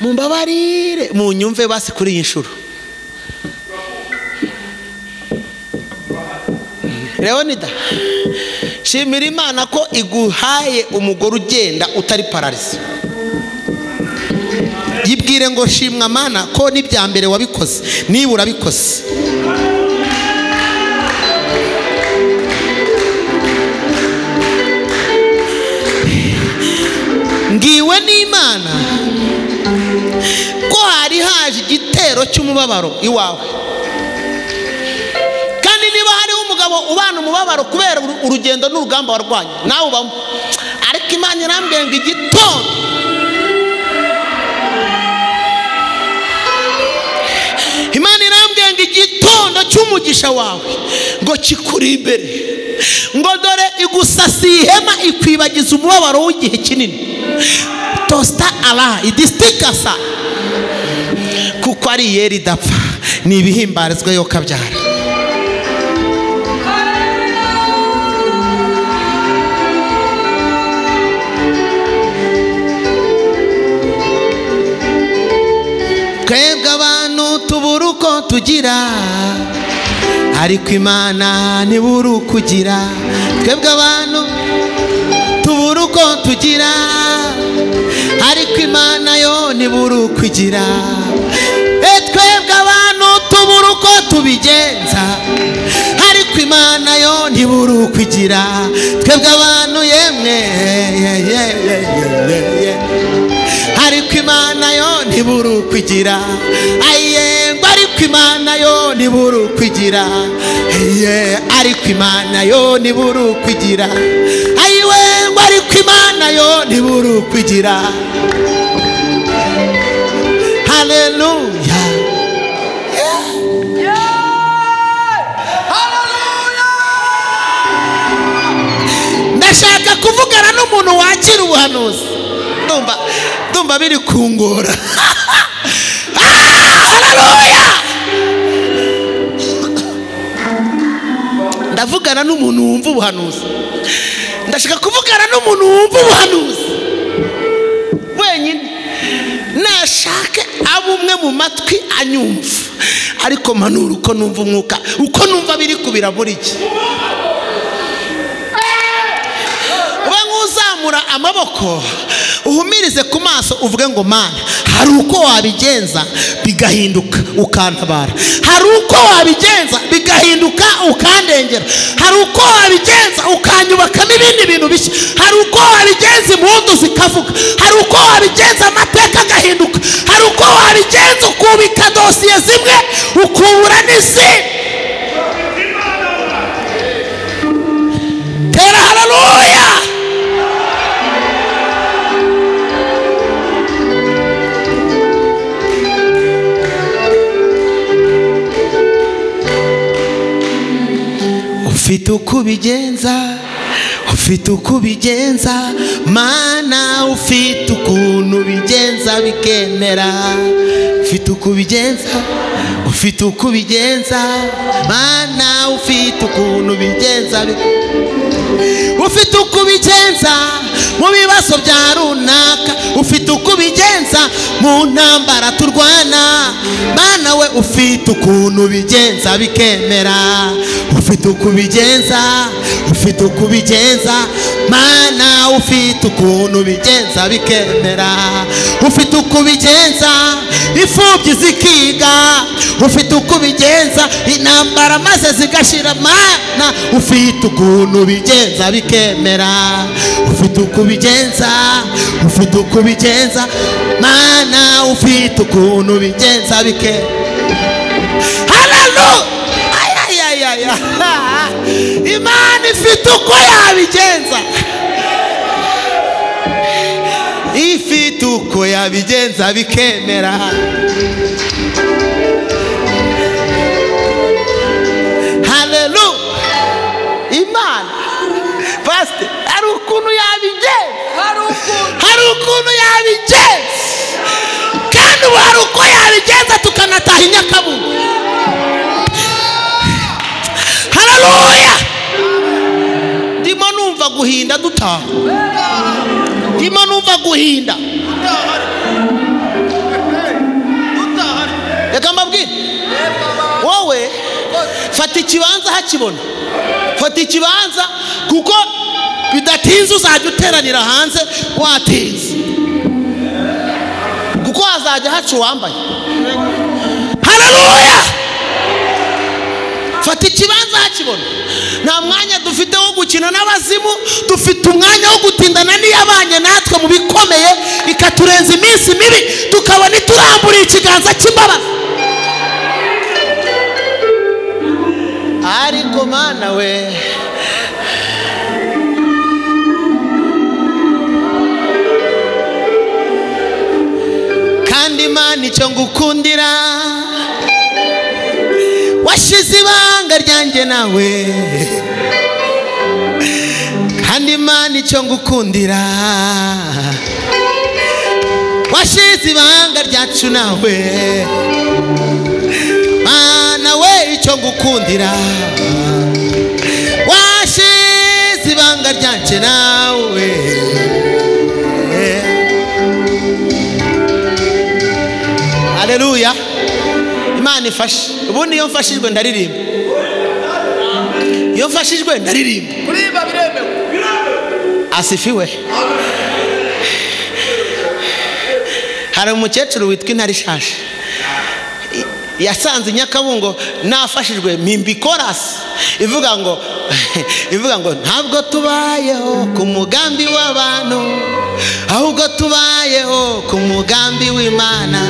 mumbabarire munyumve basi kuri iyi nshuro. Leonida, shimira Imana ko iguhaye umugore ugenda utari pararize. Yibwire ngo shimwa Mana ko n'ibya mbere wabikoze, niba urabikoze. Ngiwe n'Imana ko hari haje igitero cy'umubabaro iwawe, kandi niba hariho umugabo ubana umubabaro kubera urugendo n'urugamba warwanye nawe ubamo, ariko Imana irambwiye ngo igitondo igitondo cy'umugisha wawe ngo kikuri imbere, ngo dore igusasiye ihema ikwibagiza umubabaro w'igihe kinini. Tosta ala idistikasa kuko ari yeri dapfa ni ibihimbarizwa yo kabyara. Twebwe abantu tubura uko tugira, ariko Imana ntibura uko ugira. Twebwe abantu tubura uko tugira, ariko Imana yo ntibura uko igira. Twebwe abantu tubura uko tubigenza, ariko Imana yo ntibura uko igira. Twebwe abantu yemwe ariko Imana yo ntibura uko igira. Ayengo ariko Imana yo ntibura uko igira. Ariko Imana yo ntibura uko igira. Ayengo ariko Imana yo ntibura uko igira. Haleluya. Ndashaka kuvugana n'umuntu wakira ubuhanuzi. Ndumva biri kungora. Haleluya. Ndavugana n'umuntu wumva ubuhanuzi. Ndashaka kuvugana n'umuntu wumva ubuhanuzi wenyine, nashake abumwe mu matwi anyumva, ariko manura uko numva umwuka, uko numva biri kubira muri iki. Uzamura amaboko uhumirize ku maso uvuge ngo Mana, hari uko wabigenza bigahinduka ukantabara, hari uko wabigenza bigahinduka ukandengera, hari uko wabigenza ukanyubakamo ibindi bintu bishya, hari uko wabigenza impundu zikavuga, hari uko wabigenza amateka agahinduka, hari uko wabigenza ukubika dosiye zimwe ukubura n'izindi. Tera haleluya. Ufite uko ubigenza, ufite uko ubigenza Mana, ufite ukuntu ubigenza bikemera. Ufite uko ubigenza, ufite uko ubigenza Mana, ufite ukuntu ubigenza ufite uko ubigenza mu bibazo bya runaka, ufite uko ubigenza mu ntambara turwana Mana we, ufite ukuntu ubigenza bikemera. Ufite uko ubigenza, ufite uko ubigenza Mana, ufite ukuntu ubigenza bikemera. Ufite uko ubigenza imfubyi zikiga, ufite uko ubigenza intambara maze zigashira Mana, ufite ukuntu ubigenza bikemera. Ufite uko ubigenza, ufite uko ubigenza Mana, ufite ukuntu ubigenza bikemera. Haleluya. Imana ifite uko yabigenza, ifite uko yabigenza bikemera. Haleluya. Imana pastor, hari ukuntu yabigenza, hari ukuntu yabigenza, kandi hari uko yabigenza tukanataha inyakabugu. Haleluya. Ndimo numva guhinda dutaha, ndimo numva guhinda. reka mbabwire wowe fata ikibanza hakibona, fata ikibanza kuko bidatinze uzajya uteranira hanze watinze, kuko hazajya hacu wambaye. Haleluya! Fata ikibanza hakibona. Nta mwanya dufite wo gukina n'abazimu, dufite umwanya wo gutindana n'iyabanye natwe mu bikomeye ikaturenza iminsi mibi, tukabona ituramburiye ikiganza cy'imbabazi. Ariko mana we, kandi Imana icyo ngukundira, washize ibanga ryanjye nawe. Kandi Imana icyo ngukundira, washize ibanga ryacu nawe. Mana we icyo ngukundira, washize ibanga ryanjye nawe. Haleluya! Imana ifashe. Ubundi iyo mfashijwe ndaririmba, iyo mfashijwe ndaririmba. Kuririmba biremewe. Asifiwe. Hari umukecuru witwa Intarishaje, yasanze Nyakabungo nafashijwe mpimbi korasi ivuga ngo ntabwo tubayeho ku mugambi w'abantu, ahubwo tubayeho ku mugambi w'Imana.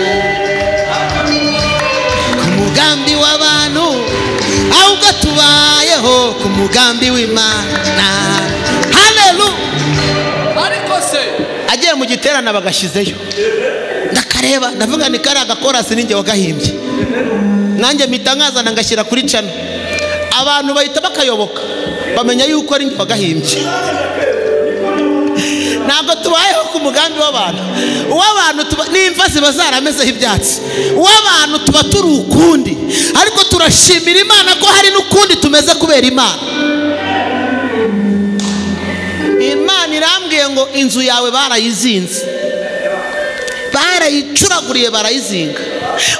Ku mugambi w'abantu, ahubwo tubayeho ku mugambi w'Imana. Haleluya! Ariko se agiye mu giterana bagashyizeyo, ndakareba ndavuga ni kari agakorasi ninjye wagahimbye, nanjye mpita nkazana ngashyira kuri cano, abantu bahita bakayoboka bamenya yuko ari njye wagahimbye. Ntabwo tubayeho ku mugambi w'abantu. Uw'abantu nimva ziba zaramezeho ibyatsi, uw'abantu tuba turi ukundi, ariko turashimira Imana ko hari n'ukundi tumeze kubera Imana. Imana irambwiye ngo inzu yawe barayizinze, barayicuraguriye barayizinga,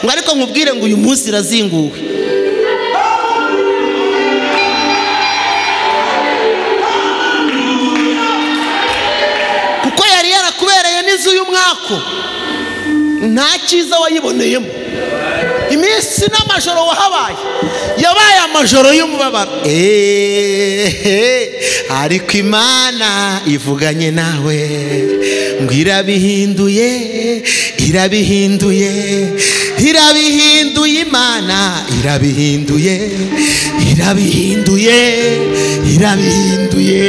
ngo ariko nkubwire ngo uyu munsi irazinguwe. Kuko yari yarakubereye n'inzu y'umwako, nta cyiza wayiboneyemo. Iminsi n'amajoro wahabaye yabaye amajoro y'umubabaro. Ariko Imana ivuganye nawe ngo irabihinduye, irabihinduye, irabihinduye. Imana irabihinduye, irabihinduye, irabihinduye.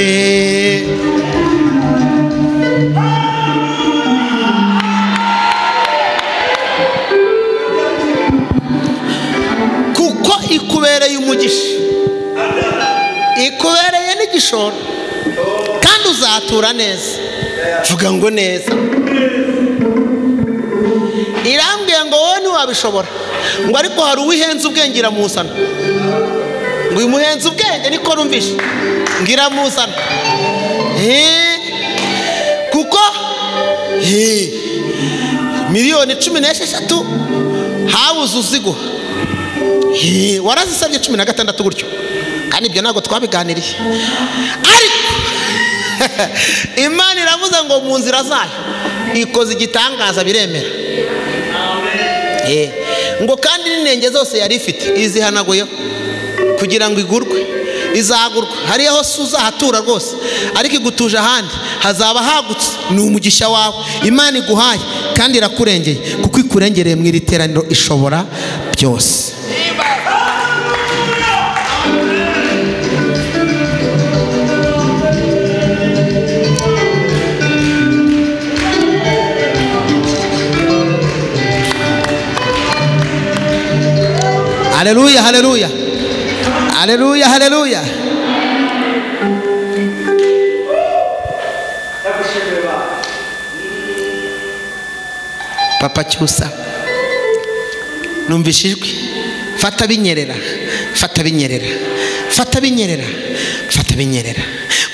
Ikubereye umugisha, ikubereye n'igishoro, kandi uzatura neza. Vuga ngo neza. Irambwiye ngo wowe ntiwabishobora, ngo ariko hari uwihenze ubwenge iramuzana. Ngo uyu muhenze ubwenge niko rumvishe, ngo iramuzana. Kuko miliyoni 16 habuze uziguha, warazisabye 16 gutyo, kandi ibyo ntabwo twabiganiriye. Ariko Imana iravuze ngo mu nzira zayo ikoze igitangaza biremera. Ngo kandi n'inenge zose yari ifite izihanaguyeho kugira ngo igurwe, izagurwa. Hariho uzahatura rwose, ariko igutuje ahandi hazaba hagutse. Ni umugisha wawe Imana iguhaye, kandi irakurengeye, kuko ikurengereye mu iri teraniro ishobora byose. Haleluya, haleluya, haleluya, haleluya. Papa Cyusa, numvise ijwi, fata binyerera, fata binyerera, fata binyerera, fata binyerera.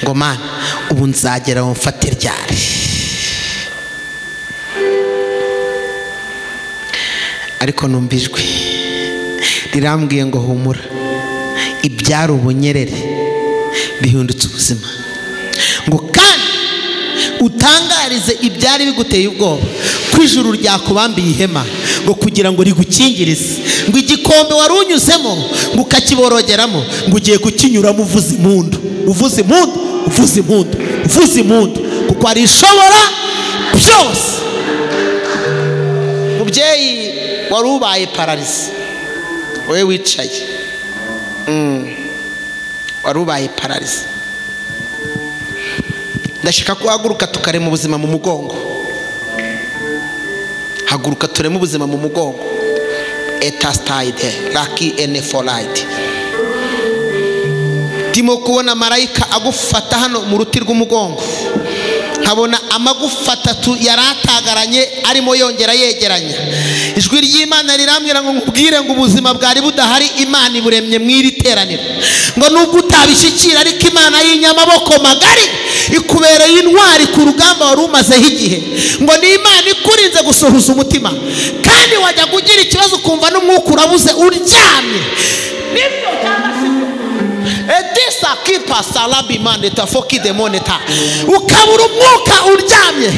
Ngo Mana, ubu nzagera mu mfate ryari. ariko numva ijwi rirambwiye ngo humura, ibyari ubunyerere bihindutse ubuzima, ngo kandi utangarize ibyari biguteye ubwoba ko ijuru ryakubambiye ihema ngo kugira ngo rigukingirize, ngo igikombe wari unyuzemo ngo ukakiborogeramo ngo ugiye kukinyuramo uvuza impundu, uvuza impundu, uvuza impundu, uvuza impundu, kuko ari ishobora byose. Mubyeyi wari ubaye pararize, wowe wicaye wari ubaye pararize, ndashaka ko haguruka tukarema ubuzima mu mugongo. Haguruka tureme ubuzima mu mugongo. Etastide laki enefolite. Ndimo kubona marayika agufata hano mu ruti rw'umugongo, nkabona amagufa atatu yaratagaranye arimo yongera yegeranya. Ijwi ry'Imana rirambwira ngo nkubwire ngo ubuzima bwari budahari Imana iburemye mw'iri teraniro, ngo nubwo utabishikira ariko Imana y'inyamaboko magari ikubereye intwari ku rugamba wari umazeho igihe, ngo ni Imana ikurinze gusohoza umutima, kandi wajya kugira ikibazo ukumva n'umwuka urabuze uryamye. Nibyo cyangwa sibyo? Edisa kipa salabi maneta foki demoneta, ukabura umwuka uryamye.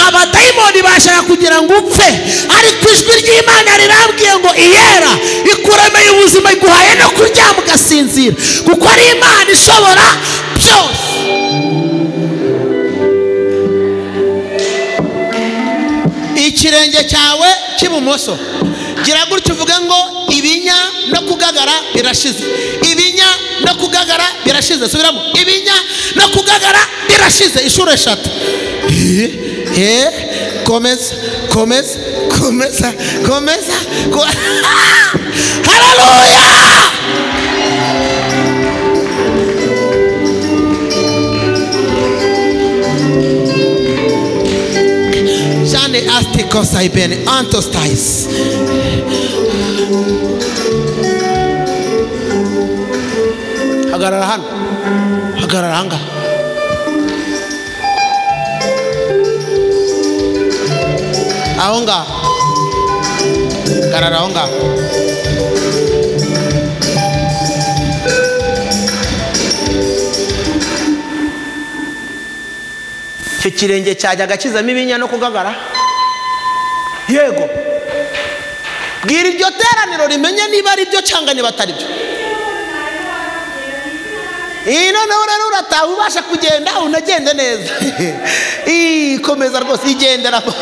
Abadayimoni bashaka kugira ngo upfe, ariko ijwi ry'Imana rirambwiye ngo iyera ikuremeye ubuzima, iguhaye no kuryama ugasinzira, kuko ari Imana ishobora byose. Ikirenge cyawe cy'ibumoso gira gutyo uvuge ngo ibinya no kugagara birashize, ibinya no kugagara birashize. Subiramo, ibinya no kugagara birashize inshuro 3. Komeza komeza komeza komeza. Haleluya. Jane astikosa ibene antostais. Hagarara hano, hagarara hanga. Aho nga, hagarara aho nga. Icyo kirenge cyajyaga kizamo ibinya no kugagara. Yego, bwira iryo teraniro rimenye niba ari byo cyangwa niba atari byo. Noneho rero urataha ubasha kugenda, unagende neza. Komeza rwose igenderaho.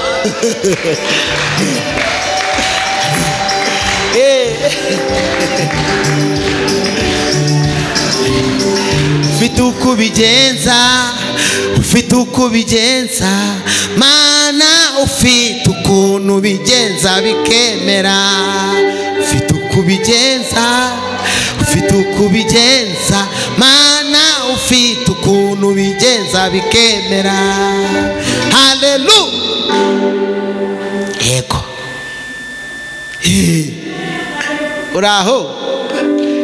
Ufite uko ubigenza, ufite uko ubigenza, Mana ufite ukuntu ubigenza bikemera. Ufite uko ubigenza, ufite uko ubigenza, Mana ufite ukuntu ubigenza bikemera. Haleluya. Yego. Uraho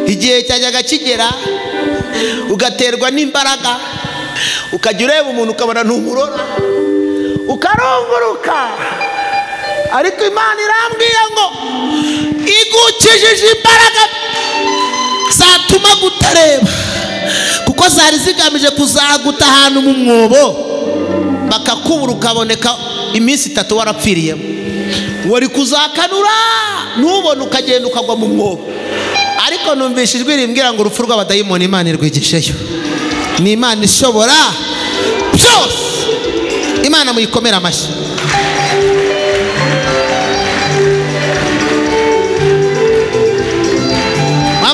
igihe cyajyaga kigera ugaterwa n'imbaraga, ukajya ureba umuntu ukabona ntumurora, ukarunguruka, ariko Imana irambwiye ngo igukijije imbaraga zatuma gutareba, kuko zari zigamije kuzaguta ahantu mu mwobo bakakubura ukaboneka iminsi 3 warapfiriyemo. Wari kuzakanura ntubone ukagenda ukagwa mu mwobo, ariko numvise ijwi rimbwira ngo urupfu rw'abadayimoni Imana irwigisheyo. Ni Imana ishobora byose. Imana muyikomera amashyi.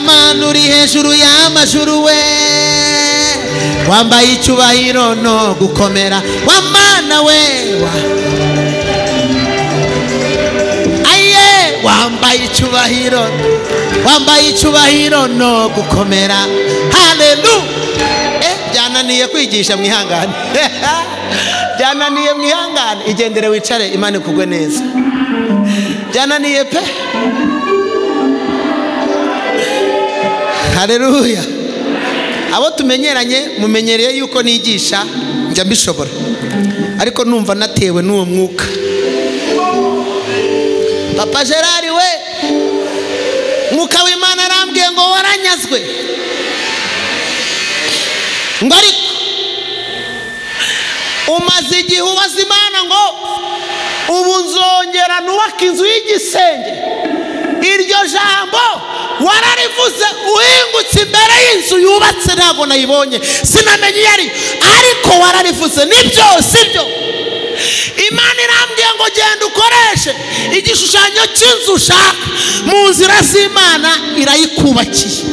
Mana uri hejuru y'amajuru we, wambaye icyubahiro no gukomera, wa Mana we aye, wambaye icyubahiro, wambaye icyubahiro no gukomera. Haleluya. Byananiye kwigisha mwihangane. Byananiye mwihangane, igendere wicare Imana ikugwe neza. Byananiye pe. Haleluya. Abo tumenyeranye mumenyereye yuko nigisha njya mbishobora, ariko numva natewe n'uwo mwuka. Papa Gerard we Mwuka w'Imana arambwiye ngo waranyazwe, ngo ariko umaze igihe ubaza Imana ngo ubu nzongera nubaka inzu y'igisenge. Iryo jambo wararivuze uhingutse imbere y'inzu yubatse, ntabwo nayibonye, sinamenye iyo ari, ariko wararivuze. Nibyo sibyo? Imana irambwiye ngo genda ukoreshe igishushanyo cy'inzu ushaka, mu nzira z'Imana irayikubakiye.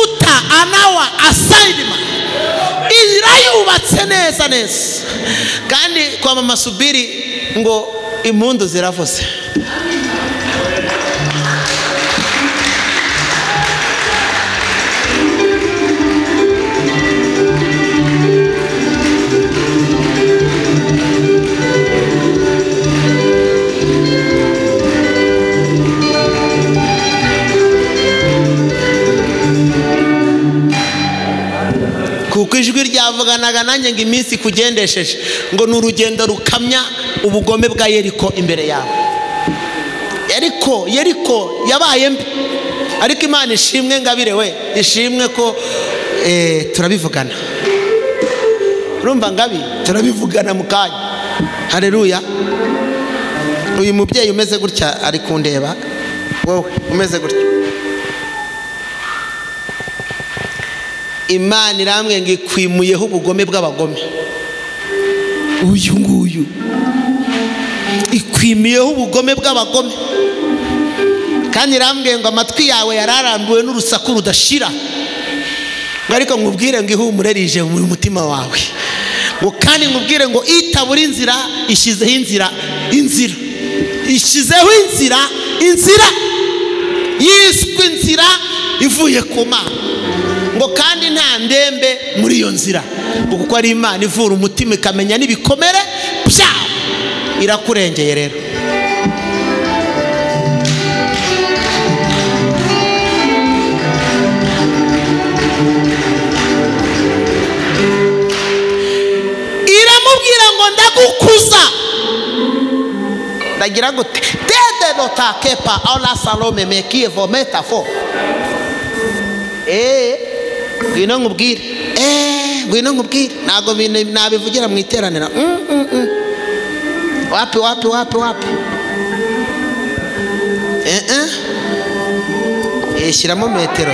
Uta anawa asaidima irayubatse neza neza, kandi kwa mama Subiri ngo impundu ziravuze. Kuko ijwi ryavuganaga nanjye ngo iminsi kugendesheje, ngo ni urugendo rukamya ubugome bwa Yeriko imbere yawe. Yeriko yabaye mbi, ariko Imana ishimwe, Ngabire we ishimwe ko turabivugana. Urumva Ngabi, turabivugana mu kanya. Haleluya. Uyu mubyeyi umeze gutya ari kundeba, wowe umeze gutya. Imana irambwiye ngo ikwimuyeho ubugome bw'abagome. Uyu nguyu ikwimiyeho ubugome bw'abagome, kandi irambwiye ngo amatwi yawe yararambiwe n'urusaku rudashira. Ariko nkubwire ngo ihumure rije mu mutima wawe, ngo kandi nkubwire ngo itabura inzira ishyizeho inzira ishyizeho inzira yiswe inzira ivuye ku Mana, ngo kandi nta ndembe muri iyo nzira, kuko ari Imana ivura umutima ikamenya n'ibikomere byawo. Irakurengeye rero. Iramubwira ngo ndagukuza. Ndagira gute? Dede notakepa ala salome mekie vometa fo. Ngwino nkubwire, ngwino nkubwire, ntago nabivugira mu iteraniro. Wapi shyiramo metero.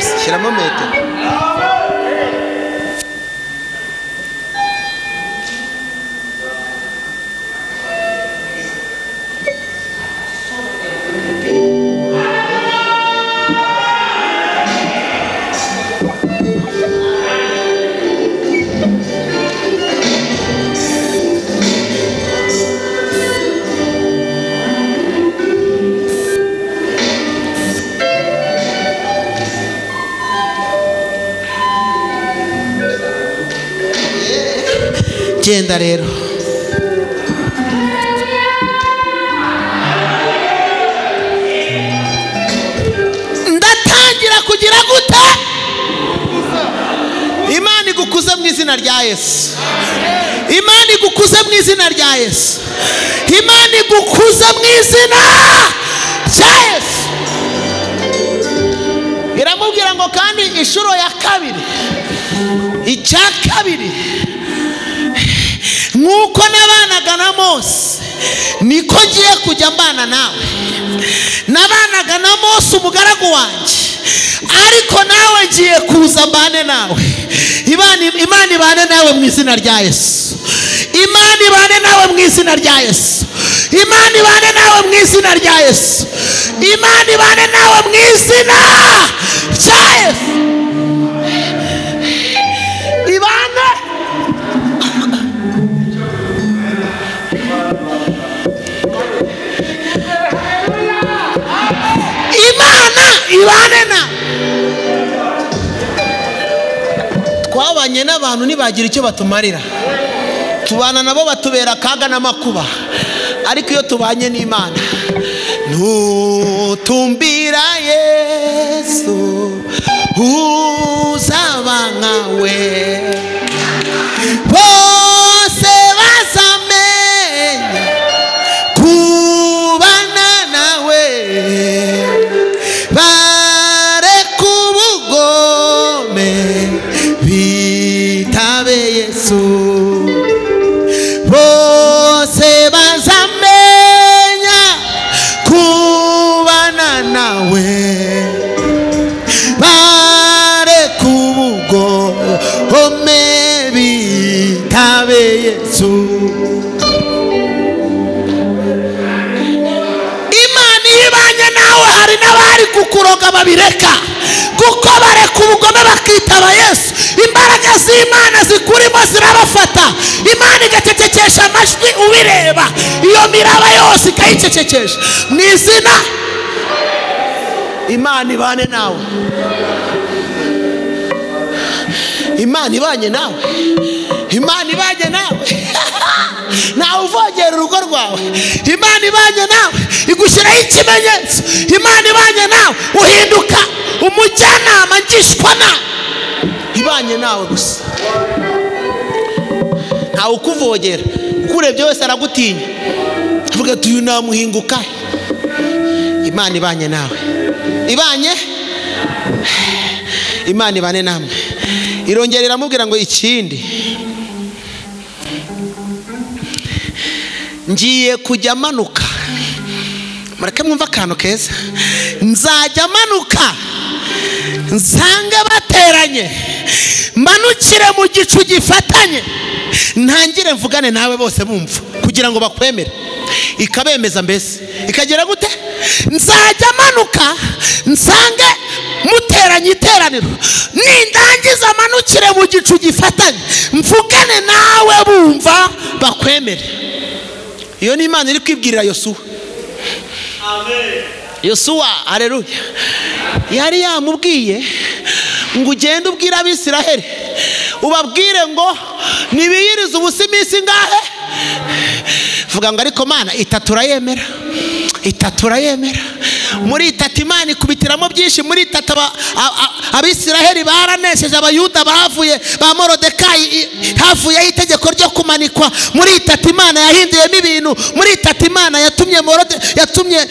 Genda rero. Ndatangira kugira gute? Imana igukuze mu izina rya Yesu. Imana igukuze mu izina rya Yesu. Imana igukuze mu izina rya Yesu. Iramubwira ngo kandi inshuro ya kabiri, icya kabiri, nk'uko nabanaga na Mose niko ngiye kujya mbana nawe. Nabanaga na Mose umugaragu wanjye, ariko nawe ngiye kuza mbane nawe. Imana ibane nawe mu izina rya Yesu. Imana ibane nawe mu izina rya Yesu. Imana ibane nawe mu izina rya Yesu. Imana ibane nawe mu izina rya Yesu. Ibane ibane na. Twabanye n'abantu ntibagira icyo batumarira, tubana nabo batubera akaga n'amakuba, ariko iyo tubanye n'Imana, ntutumbira Yesu uzaba nkawe, bose bazaba kukuroga babireka, kuko bareka ubugome bakitaba Yesu, imbaraga z'Imana zikurimo zirabafata, Imana igacecekesha amajwi ubireba, iyo miraba yose ikayicecekesha mu izina. Imana ibane nawe, Imana ibanye nawe, Imana ibanye nawe. Nawe uvogera urugo rwawe, Imana ibanye nawe, igushyiraho ikimenyetso. Imana ibanye nawe, uhinduka umujyanama ngishwana. Ibanye nawe gusa, ntawe ukuvogera, ukurebye wese aragutinya, avuga ati uyu namuhinguka. Imana ibanye nawe, Imana ibane namwe. Irongera iramubwira ngo ikindi, ngiye kujya manuka. Mureke mwumva akantu keza, nzajya manuka nsange bateranye, manukire mu gicu gifatanye, ntangire mvugane nawe bose bumva, kugira ngo bakwemere. Ikabemeza mbese ikagera gute? Nzajya manuka nsange muteranye iteraniro, nindangiza manukire mu gicu gifatanye, mvugane nawe bumva bakwemere. Iyo ni Imana iri kwibwirira Yosuwa. Amen. Yosuwa, haleluya, yari yamubwiye ngo ugende ubwira Abisiraheli, ubabwire ngo nibiyirize ubusa iminsi ngahe. Vuga ngo ariko Mana itatu urayemera, itatu urayemera. Muri itatu Imana ikubitiramo byinshi. Muri itatu Abisiraheli baranesheje Abayuda, bavuye ba Morodekayi, havuyeho itegeko ryo kumanikwa. Muri itatu Imana yahinduyemo ibintu. Muri itatu Imana yatumye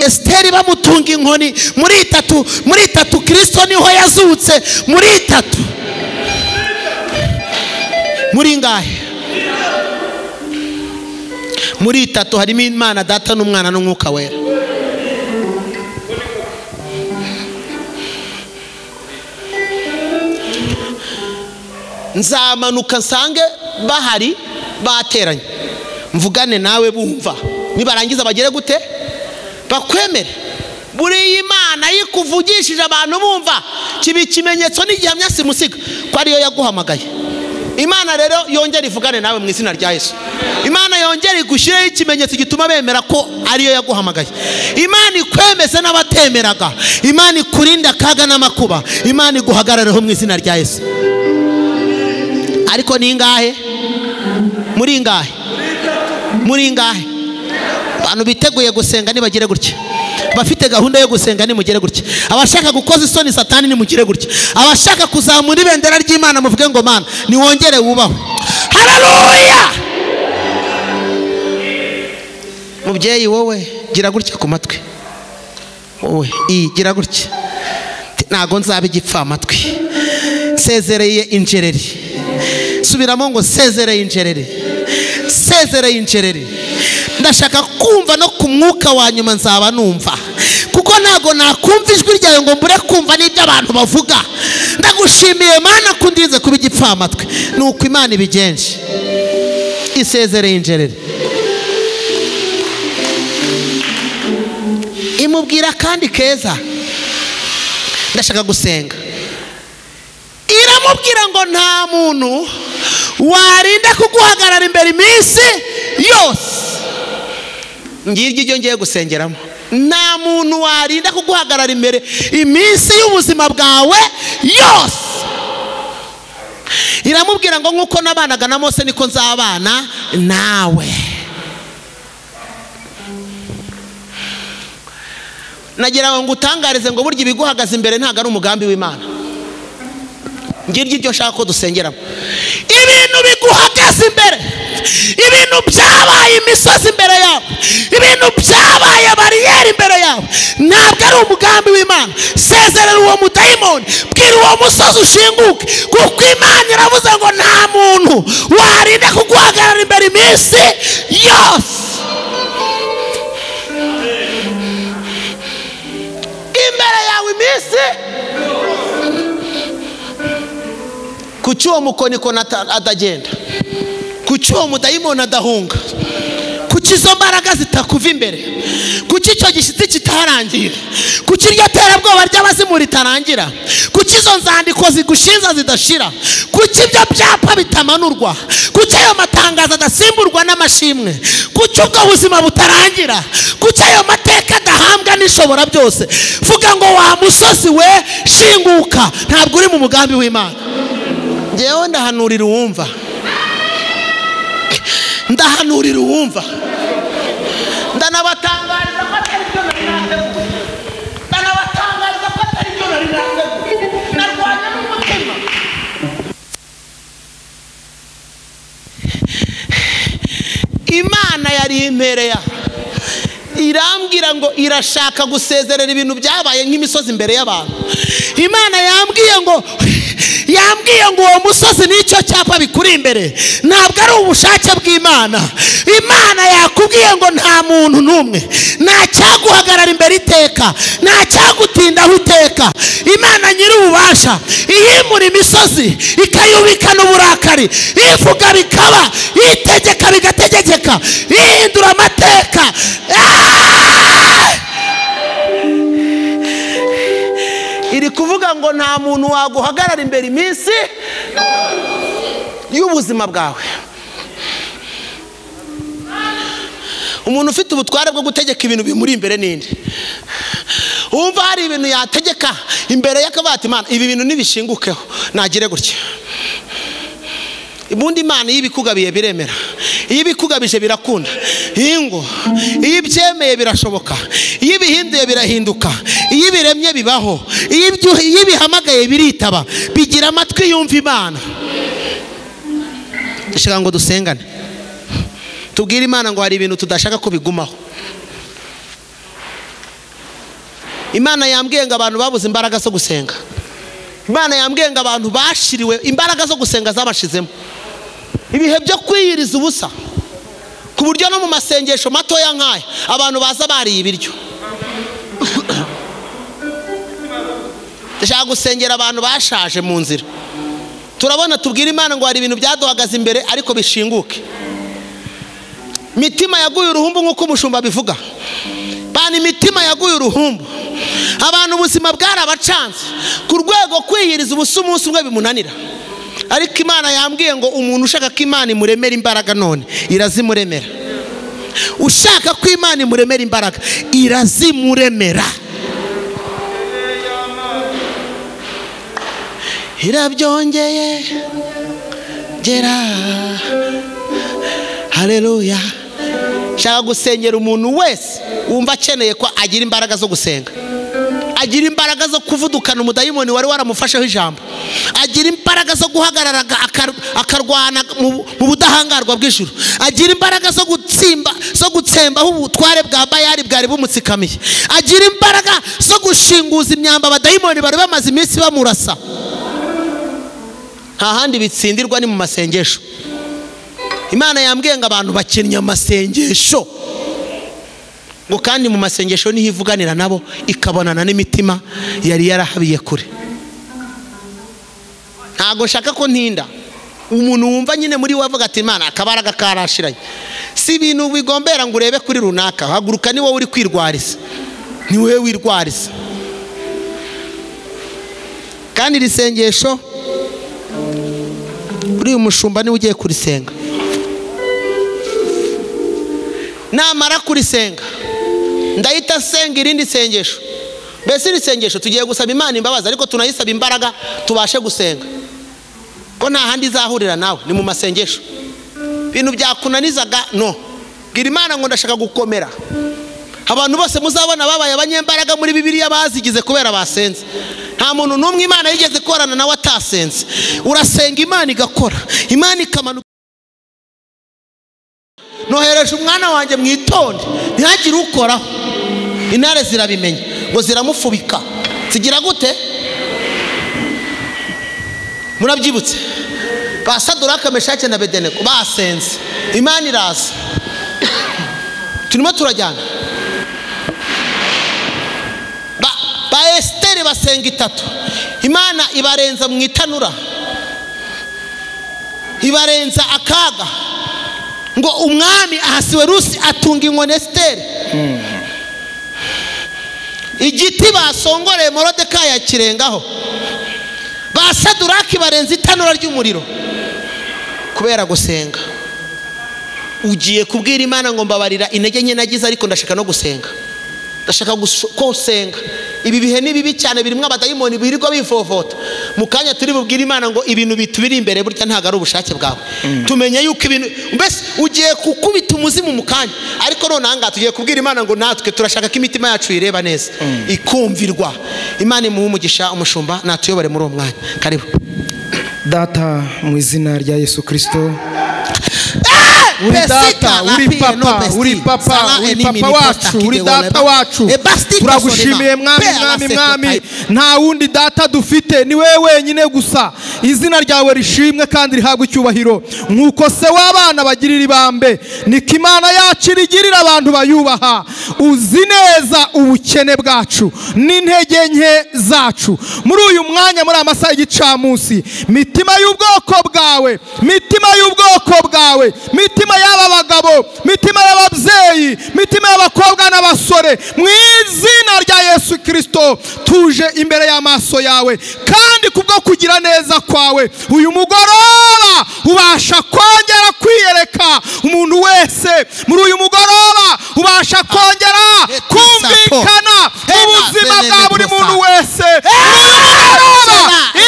Esiteri bamutunga inkoni. Muri itatu Kristo niho yazutse. Muri ngahe? Muri itatu harimo Imana Data n'Umwana n'Umwuka Wera. Nzamanuka nsange bahari bateranye, mvugane nawe bumva, nibarangiza bagere gute? Bakwemere. Buri Imana yikuvugishije abantu bumva, kibi ikimenyetso n'igihamya simusiga ko ariyo yaguhamagaye. Imana rero yongera ivugane nawe mu izina rya Yesu. Imana yongera igushireho ikimenyetso gituma bemera ko ariyo yaguhamagaye. Imana ikwemeze n'abatemeraga, Imana ikurinda akaga n'amakuba, Imana iguhagarareho mu izina rya Yesu. Ariko ni ngahe? Muri ngahe? Abantu biteguye gusenga nibagire gutya, bafite gahunda yo gusenga nimugire gutya, abashaka gukoza isoni Satani nimugire gutya, abashaka kuzamura ibendera ry'Imana muvuge ngo Mana niwongere wubaho. Haleluya! Mubyeyi wowe gira gutya ku matwi, wowe gira gutya, ntago nzaba igipfa amatwi. Sezereye injereri, subiramo ngo sezereye injereri. Ndashaka kumva no ku mwuka wa nyuma nzaba numva, kuko ntago nakumva ijwi ryawe ngo mbure kumva n'ibyo abantu bavuga. Ndagushimiye Mana kundinze kuba igipfa amatwi. Nuko Imana ibigenje, isezereye injereri. Imubwira kandi keza, ndashaka gusenga. Iramubwira ngo nta muntu warinda kuguhagarara imbere iminsi yose. Ngiryo iryo ngiye gusengeramo. Nta muntu warinda kuguhagarara imbere iminsi y'ubuzima bwawe yose. Iramubwira ngo nkuko nabanaga na Mose niko nzabana nawe. Nagira ngo ngutangarize ngo burya ibiguhagaze imbere ntago ari umugambi w'Imana. Ngiryo iryo nshaka ko dusengeramo. Ibintu biguhagaze imbere, ibintu byabaye imisozi imbere yawe, ibintu byabaye bariyeri imbere yawe, ntabwo ari umugambi w'Imana. Sezerera uwo mudayimoni, bwira uwo musozi ushinguke, kuko Imana iravuze ngo nta muntu warinda kuguhagarara imbere iminsi yose. Imbere yawe iminsi. Kuki uwo mukonikoni atagenda? Kuki uwo mudayimoni adahunga? kuki izo mbaraga zitakuva imbere? Kuki icyo gishyitsi kitarangiye? Kuki iryo terabwoba ry'abazimu ritarangira? Kuki izo nzandiko zigushinza zidashira? Kuki ibyo byapa bitamanurwa? Kuki ayo matangazo adasimburwa n'amashimwe? Kuki ubwo buzima butarangira? Kuki ayo mateka adahambwa n'ishobora byose? Vuga ngo wa musozi we shinguka, ntabwo uri mu mugambi w'Imana. Ngewe ndahanurira uwumva, ndahanurira uwumva, ndanabatangariza ko atari byo nari nateguye, ndanabatangariza ko atari byo nari nateguye, narwanya n'umutima. Imana yari impereya irambwira ngo irashaka gusezerera ibintu byabaye nk'imisozi imbere y'abantu. Imana yambwiye ngo uwo musozi n'icyo cyapa bikuri imbere ntabwo ari ubushake bw'Imana. Imana yakubwiye ngo nta muntu n'umwe, nta cyaguhagarara imbere iteka, nta cyagutindaho iteka. Imana nyiri ububasha iyimura imisozi ikayubikana uburakari, ivuga bikaba, itegeka bigategekeka, ihindura amateka. Iri kuvuga ngo nta muntu waguhagarara imbere iminsi y'ubuzima bwawe. Umuntu ufite ubutware bwo gutegeka ibintu bimuri imbere ninde? Umva hari ibintu yategeka imbere y'akabati, Imana ibi bintu nibishingukeho nagire gutya. Ibundi Imana y'ibikugabiye biremera, y'ibikugabije birakunda. Ingo ibyemeye birashoboka, y'ibihinduye birahinduka, y'ibiremye bibaho, y'ibihamagaye biritaba, bigira amatwi yumva Imana. Ndashaka ngo dusengane, tubwire Imana ngo hari ibintu tudashaka ko bigumaho. Imana yambwiye ngo abantu babuze imbaraga zo gusenga. Imana yambwiye ngo abantu bashiriwe imbaraga zo gusenga zabashizemo. Ibihe byo kwiyiriza ubusa ku buryo no mu masengesho matoya nk'aya abantu baza bariye ibiryo. Ndashaka gusengera abantu bashaje mu nzira. Turabona tubwire Imana ngo hari ibintu byaduhagaze imbere ariko bishinguke. Mitima yaguye uruhumbu nk'uko umushumba bivuga. Bana imitima yaguye uruhumbu. Abantu ubuzima bwarabacanze ku rwego kwiyiriza ubusa umunsi umwe bimunanira. Ariko Imana yambwiye ngo umuntu ushaka ko Imana imuremera imbaraga none irazimuremera. Ushaka ko Imana imuremera imbaraga irazimuremera. Irabyongeye gera. Haleluya. Shaka gusengera umuntu wese wumva akeneye ko agira imbaraga zo gusenga, agira imbaraga zo kuvudukana umudayimoni wari waramufasheho ijambo, agira imbaraga zo guhagarara akarwana mu budahangarwa bw'ijuru, agira imbaraga zo gutsembaho ubutware bwa Bayali bwari bumutsikamiye, agira imbaraga zo gushinguza imyamba abadayimoni bari bamaze iminsi bamurasa. Nta handi bitsindirwa ni mu masengesho. Imana yambwiye ngo abantu bakennye amasengesho, ngo kandi mu masengesho niho ivuganira nabo ikabonana n'imitima yari yarahabiye kure. Ntago nshaka ko ntinda umuntu wumva nyine muri we avuga ati Imana akabaraga karashiranye. Si ibintu bigombera ngo urebe kuri runaka, haguruka ni wowe uri kwirwariza, ni wowe wirwariza. Kandi risengesho uri umushumba ni ugiye kurisenga. Namara kurisenga ndahita senga irindi sengesho. Mbese iri sengesho tugiye gusaba Imana imbabazi ariko tunayisaba imbaraga tubashe gusenga. Ko nta handi izahurira nawe ni mu masengesho. Ibintu byakunanizaga no. Bwira Imana ngo ndashaka gukomera. Abantu bose muzabona babaye abanyembaraga muri Bibiliya bazigize kubera basenze. Nta muntu n'umwe Imana yigeze korana nawe atasenze. Urasenga Imana igakora, Imana ikamanuka. Nohereje umwana wanjye mu itonde ntihagire ukoraho. Intare zirabimenya ngo ziramufubika. Zigira gute? Murabyibutse ba Saduraka, Meshake na Abedenego basenze, Imana iraza. Turimo turajyana. Ba Esiteri basenga itatu, Imana ibarenza mu itanura, ibarenza akaga. ngo umwami Ahasuwerusi atunga inkoni Esiteri. Igiti basongoreye Morodekayi yakirengaho. Ba Saduraki barenza itanura ry'umuriro kubera gusenga. Ugiye kubwira Imana ngo mbabarira intege nke nagize, ariko ndashaka no gusenga, ndashaka ko usenga. Ibi bihe ni bibi cyane, birimo abadayimoni birirwa bifovota. Mu kanya turi bubwire Imana ngo ibintu bitubiri imbere burya ntago ari ubushake bwawe. Tumenye yuko ibintu mbese ugiye kukubita umuzimu mu kanya, ariko none anga tugiye kubwira Imana ngo natwe turashaka ko imitima yacu ireba neza, ikumvirwa. Imana imuhe umugisha umushumba, natuyobore muri uwo mwanya. Karibu. Data, mu izina rya Yesu Kristo, uri data, uri papa, uri papa wacu, uri data wacu. Turagushimiye mwami, nta wundi data dufite, ni wewe wenyine gusa. Izina ryawe rishimwe kandi rihabwe icyubahiro. Nkuko se w'abana bagirira ibambe, niko Imana yacu irigirira abantu bayubaha. Uzi neza ubukene bwacu n'intege nke zacu. Muri uyu mwanya, muri amasaha y'igicamunsi, mitima y'ubwoko bwawe, mitima y'ubwoko bwawe, mitima y'aba bagabo, mitima y'ababyeyi, mitima y'abakobwa n'abasore, mu izina rya Yesu Kristo tuje imbere y'amaso yawe. Kandi kubwo kugira neza kwawe, uyu mugoroba ubasha kongera kwiyereka umuntu wese. Muri uyu mugoroba ubasha kongera kumvikana ubuzima bwa buri muntu wese.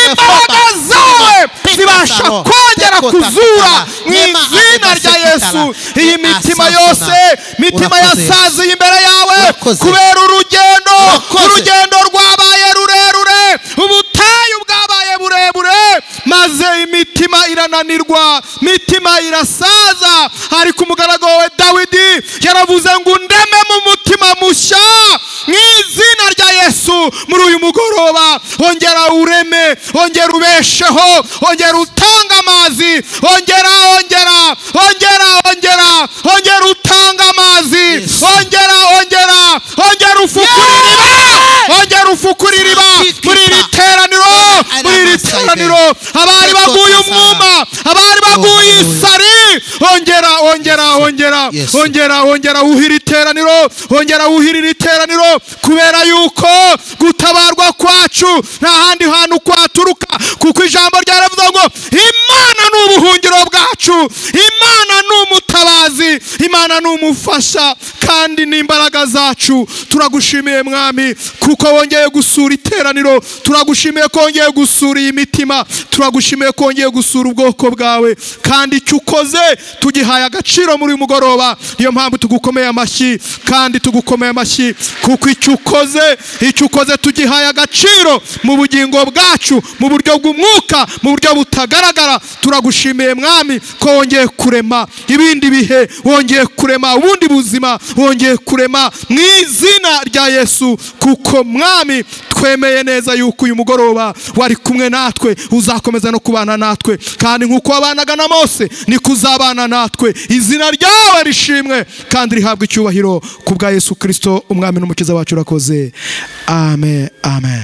Imbaraga zawe zibasha kongera kuzura mu izina rya Yesu. Iyi mitima yose, mitima yasaziye imbere yawe kubera urugendo rwabaye rurerure, ubutayu bwabaye burebure, maze imitima irananirwa, mitima irasaza. Ariko umugaragu wawe Dawidi yaravuze ngo undeme mu mutima mushya mu izina rya Yesu. Muri uyu mugoroba ongera ureme, ongera ubesheho, ongera utanga amazi, ongera utanga amazi, ongera ufukura iriba muri iri teraniro. Abari baguye umwuma, abari baguye isari, ongera uhira iri teraniro, kubera yuko gutabarwa kwacu nta handi hantu kwaturuka, kuko ijambo ryaravuze ngo Imana ni ubuhungiro bwacu, Imana ni umutabazi, Imana ni umufasha kandi n'imbaraga zacu. Turagushimiye mwami kuko wongeye gusura iteraniro, turagushimiye ko wongeye gusura iyi mitima, turagushimiye ko wongeye gusura ubwoko bwawe, kandi icyo ukoze tugihaye agaciro muri uyu mugoroba. Niyo mpamvu tugukomeye amashyi, kandi tugukomeye amashyi kuko icyo ukoze tugihaye agaciro mu bugingo bwacu, mu buryo bw'umwuka, mu buryo butagaragara. Turagushimiye mwami ko wongeye kurema ibindi bihe, wongeye kurema ubundi buzima, wongeye kurema mu izina rya Yesu, kuko mwami twemeye neza yuko uyu mugoroba wari kumwe natwe, uzakomeza no kubana natwe, kandi nkuko wabanaga na Mose niko uzabana natwe. Izina ryawe rishimwe kandi rihabwe icyubahiro kubwa Yesu Kristo umwami n'umukiza wacu. Urakoze. Amen, amen.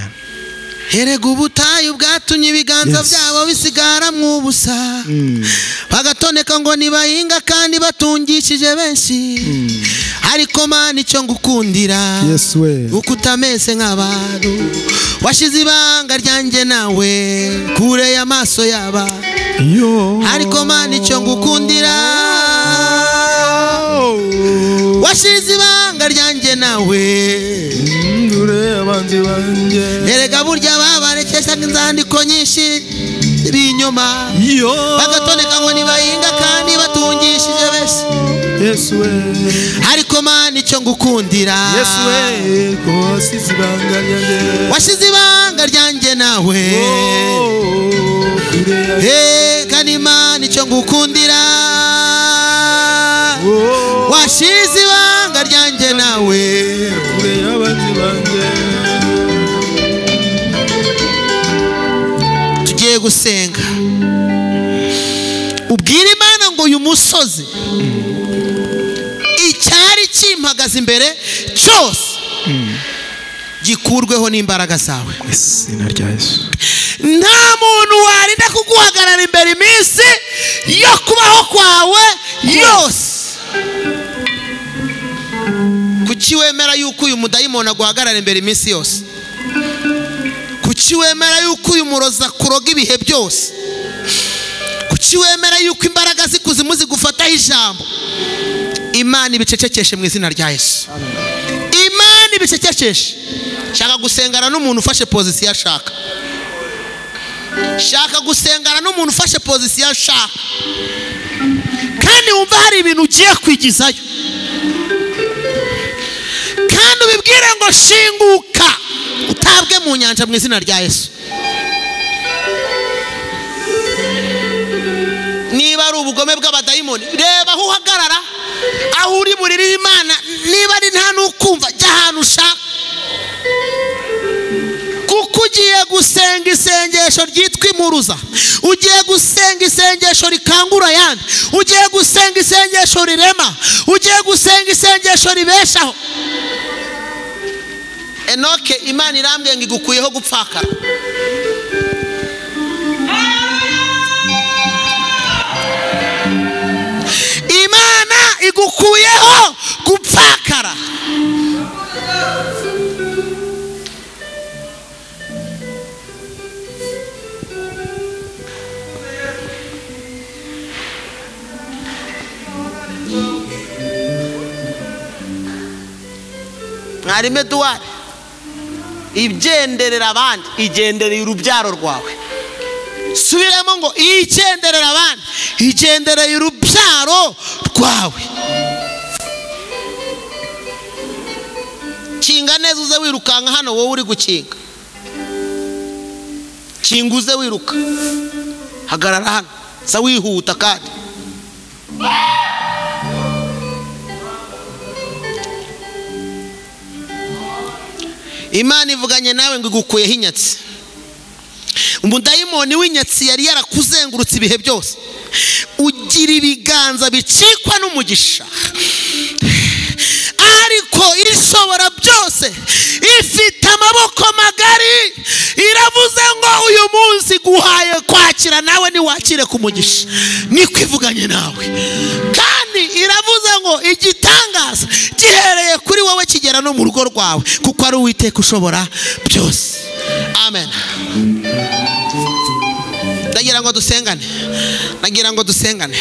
Erega ubutayu bwatumye ibiganza byabo bisigara mu busa, bagatoneka ngo nibahinga kandi batungishije benshi. Ariko Mana icyo ngukundira, uko utameze nk'abantu, washize ibanga ryanjye nawe kure y'amaso yaba. Ariko Mana icyo ngukundira, washize ibanga ryanjye nawe erega burya babarekeshaga inzandiko nyinshi ibinyoma, bagatoneka ngo nibahinga kandi batungishije bese. Ariko Mana icyo ngukundira, washize ibanga ryanjye nawe, kandi Mana icyo ngukundira, washize ibanga ryanjye nawe. Tugiye gusenga, ubwira Imana ngo uyu musozi icyari kimpagaze imbere cyose gikurweho n'imbaraga zawe. Nta muntu warinda kuguhagarara imbere iminsi yo kubaho kwawe yose. Kuki wemera yuko uyu mudayimoni aguhagarara imbere iminsi yose? Kuki wemera yuko uyu muroza kuroga ibihe byose? Kuki wemera yuko imbaraga z'ikuzimu zigufataho ijambo? Imana ibicecekeshe mu izina rya Yesu. Imana ibicecekeshe. Shaka gusengana n'umuntu ufashe position ashaka. Shaka gusengana n'umuntu ufashe position ashaka. Kandi wumva hari ibintu ugiye kwigizayo. Kandi ubibwire ngo shinguka utabwe mu nyanja mu izina rya Yesu. Niba ari ubugome bw'abadayimoni, reba aho uhagarara, aho uri buririra Imana. Niba ari nta n'ukumva, jya ahantu ushaka, kuko ugiye gusenga isengesho ryitwa impuruza, ugiye gusenga isengesho rikangura ayandi, ugiye gusenga isengesho rirema, ugiye gusenga isengesho ribeshaho. Enoke, Imana irambwiye ngo igukuyeho gupfakara. Imana igukuyeho gupfakara. Mwarimu Eduard, igenderera abandi, igendereye urubyaro rwawe. Subiremo ngo igenderera abandi, igendereye urubyaro rwawe. Kinga neza uze wirukanka hano wowe uri gukinga. Kinga uze wiruka. Hagarara hano. Sa wihuta kandi. Imana ivuganye nawe ngo igukuyeho inyatsi. Umudayimoni w'inyatsi yari yarakuzengurutse ibihe byose. Ugira ibiganza bicikwa n'umugisha. Ariko ishobora byose, ifite amaboko magari, iravuze ngo uyu munsi guhaye kwakira nawe niwakire ku mugisha. Niko ivuganye nawe. Kandi iravuze ngo igitangaza gihereye kuri wowe kigera no mu rugo rwawe, kuko ari Uwiteka ushobora byose. Amen. Nagira ngo dusengane.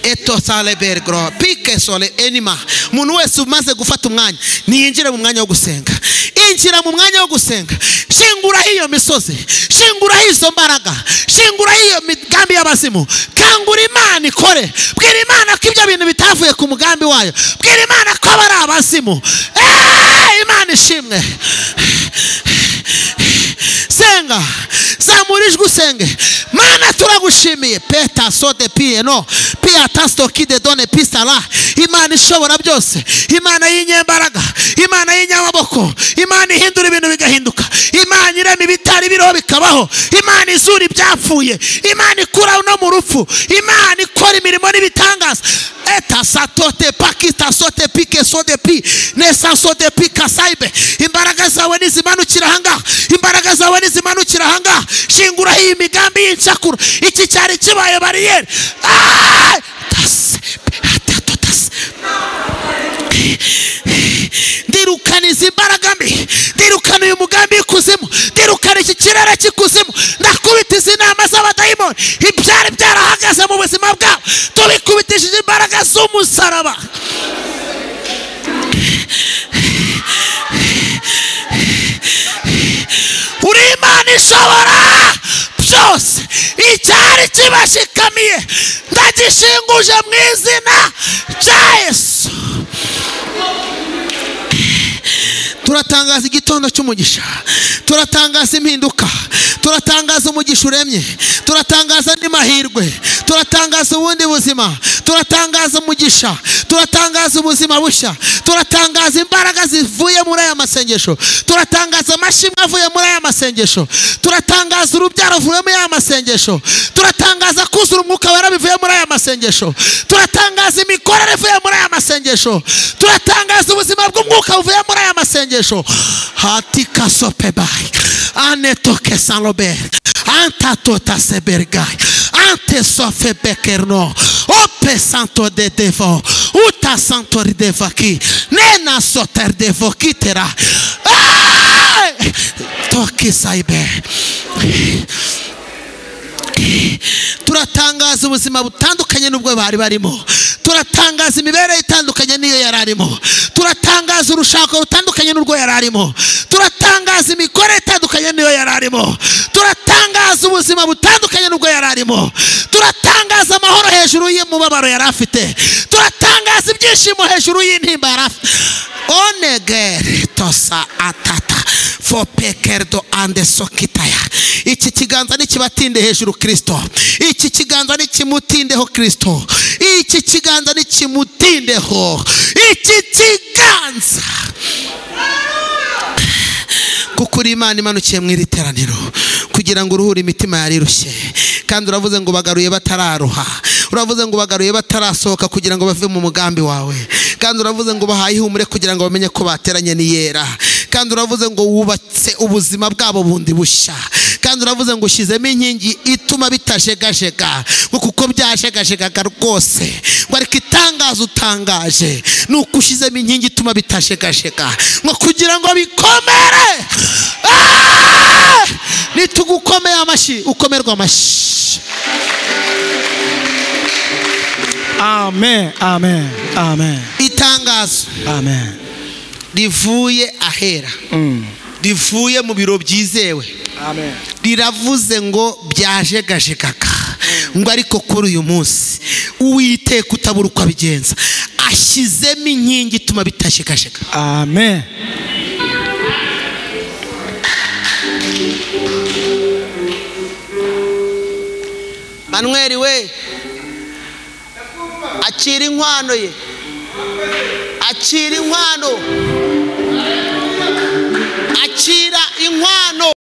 Eto sale bergro pike sole enima. Umuntu wese umaze gufata umwanya niyinjire mu mwanya wo gusenga. Injira mu mwanya wo gusenga. Shingura hiyo misozi, shingura hizo mbaraga, shingura hiyo migambi y'abazimu. Kangura Imana ikore. Bwira Imana ko ibyo bintu bitavuye ku mugambi wayo. Bwira Imana ko bari abazimu. Imana ishimwe. Senga, zamurijwe usenge. Mana turagushimiye. Peta sote pie no pia tasto kide done pistala. Imana ishobora byose, Imana y'inyembaraga, Imana y'inyamaboko, Imana ihindura ibintu bigahinduka, Imana irema ibitari biriho bikabaho, Imana izura ibyapfuye, Imana ikura no mu rupfu, Imana ikora imirimo n'ibitangaza. Eta satote pakita sote pike sote pi nesa sote pika saibe. Imbaraga zawe nizimanukira hanga, imbaraga zawe nizimanukira hanga. Shingura hii migambi y'inshakura. Iki cyari kibaye bariyeri. Ndirukana izi mbaraga mbi, ndirukana uyu mugambi w'ikuzimu, ndirukana iki kirere cy'ikuzimu. Ndakubita izi nama z'abadayimoni ibyari byarahagaze mu buzima bwawe, tubikubitishije imbaraga z'umusaraba. Uri Imana ishobora byose. Icyari kibashikamiye ndagishinguje mu izina rya Yesu. Turatangaza igitondo cy'umugisha, turatangaza impinduka, turatangaza umugisha uremye, turatangaza n'amahirwe, turatangaza ubundi buzima, turatangaza umugisha, turatangaza ubuzima bushya, turatangaza imbaraga zivuye muri aya masengesho, turatangaza amashimwe avuye muri aya masengesho, turatangaza urubyaro ruvuye muri aya masengesho, turatangaza kuzura umwuka wera bivuye muri aya masengesho, turatangaza imikorere ivuye muri aya masengesho, turatangaza ubuzima bw'umwuka buvuye muri aya masengesho. Hatika sopebai anetoke sanlobert anta tota sebergai ante sofe bekerno ope santo de devo uta santo ridevaki nena soter devo kitera toki saibe. Turatangaza ubuzima butandukanye n'ubwo bari barimo, turatangaza imibereho itandukanye niyo yararimo, turatangaza urushako rutandukanye n'urwo yararimo, turatangaza imikorere itandukanye niyo yararimo, turatangaza ubuzima butandukanye n'ubwo yararimo, turatangaza amahoro hejuru y'umubabaro yari afite, turatangaza ibyishimo hejuru y'intimba yari afite. Onegere tosa atata for pekerdo ande sokitaya. Iki kiganza nikibatinde hejuru Kristo, iki kiganza nikimutindeho Kristo, iki kiganza nikimutindeho, iki kiganza kuko uri Imana imanukiye mu iri teraniro kugira ngo uruhure imitima yari irushye. Kandi uravuze ngo bagaruye batararuha, uravuze ngo bagaruye batarasohoka kugira ngo bave mu mugambi wawe. Kandi uravuze ngo bahaye ihumure kugira ngo bamenye ko bateranye n'iyera. Kandi uravuze ngo wubatse ubuzima bwabo bundi bushya. Kandi uravuze ngo ushyizemo inkingi ituma bitajegajega, ngo kuko byajegajega rwose, ngo ariko itangazo utangaje ni uko ushyizemo inkingi ituma bitajegajega, ngo kugira ngo bikomere. Nitugukomeye amashyi ukomerwa amashyi. Amen, amen, amen. Itangazo Amen. rivuye ahera, rivuye mu biro byizewe. Amen. Riravuze ngo byajegajegaka, ngo ariko kuri uyu munsi Uwiteka utabura uko abigenza ashyizemo inkingi ituma bitajegajega. Amen. Manuel we akira inkwano ye, akira inkwano, akira inkwano.